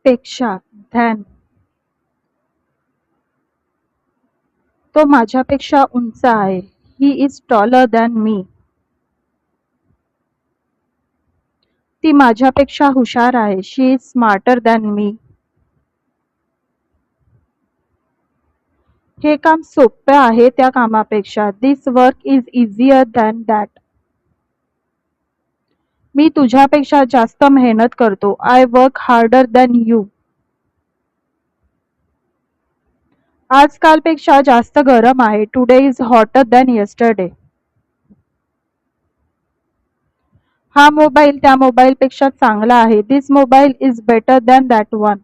पेक्षा than तो माझ्यापेक्षा उंच आहे. He is taller than me. ती माझ्यापेक्षा हुशार आहे. She is smarter than me. हे काम सोपे आहे त्या कामापेक्षा. This work is easier than that. मी तुझ्यापेक्षा जास्त मेहनत करतो. I work harder than you. आज कालपेक्षा जास्त गरम आहे. Today is hotter than yesterday. हा मोबाईल त्या मोबाईलपेक्षा चांगला आहे. This mobile is better than that one.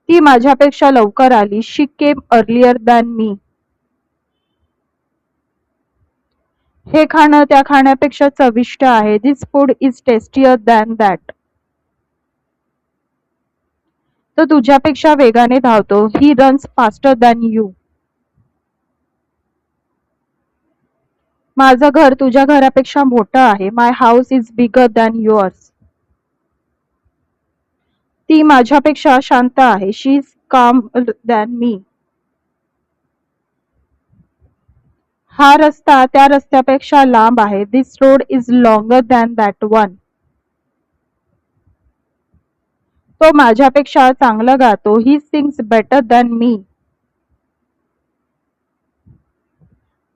ती माझ्यापेक्षा लवकर आली. She came earlier than me. हे खाणं त्या खाण्यापेक्षा चविष्ट आहे. This food is tastier than that. तो तुझ्यापेक्षा वेगाने धावतो. He runs faster than you. माझं घर तुझ्या घरापेक्षा मोठं आहे. My house is bigger than yours. ती माझ्यापेक्षा शांत आहे. She is calmer than me. हा रस्ता त्या रस्त्यापेक्षा लांब आहे. This road is longer than that one. तो माझ्यापेक्षा चांगलं गातो. He sings better than me.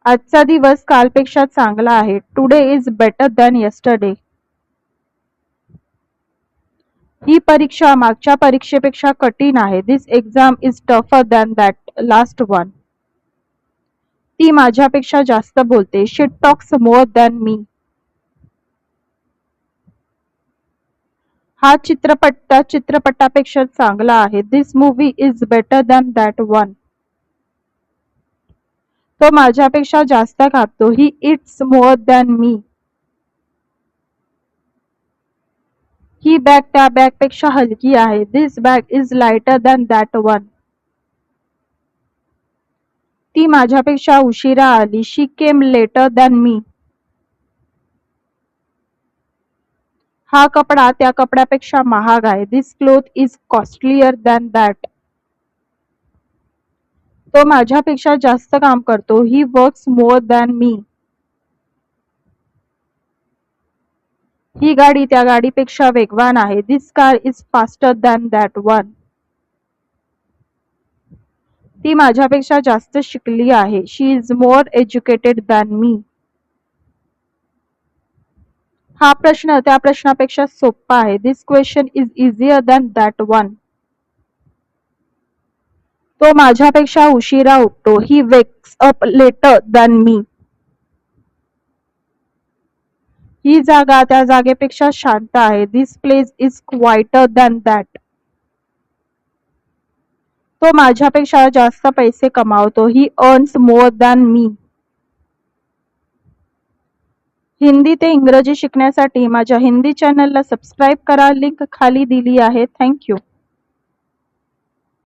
आजचा दिवस कालपेक्षा चांगला आहे. Today is better than yesterday. ही परीक्षा मागच्या परीक्षेपेक्षा कठीण आहे. This exam is tougher than that last one. ती माझ्यापेक्षा जास्त बोलते. She talks more than me. हा चित्रपट त्या चित्रपटापेक्षा चांगला आहे. This movie is better than that one. तो माझ्यापेक्षा जास्त खातो. He eats more than me. He bag त्या बॅगपेक्षा हलकी आहे. This bag is lighter than that one. ती माझ्यापेक्षा उशिरा आली. She came later than me. हा कपडा त्या कपड्यापेक्षा महाग आहे. This cloth is costlier than that. तो माझ्यापेक्षा जास्त काम करतो. He works more than me. ही गाडी त्या गाडीपेक्षा वेगवान आहे. This car is faster than that one. ती माझ्यापेक्षा जास्त शिकली आहे. She is more educated than me. हा प्रश्न त्या प्रश्नापेक्षा सोपा आहे. This question is easier than that one. तो माझ्यापेक्षा उशिरा उठतो. He wakes up later than me. ही जागा त्या जागेपेक्षा शांत आहे. This place is quieter than that. तो माझ्यापेक्षा जास्त पैसे कमावतो. He earns more than me. Hindi ते इंग्रजी शिकण्यासाठी माझ्या हिंदी चॅनलला सबस्क्राईब करा. लिंक खाली दिली आहे. थँक्यू.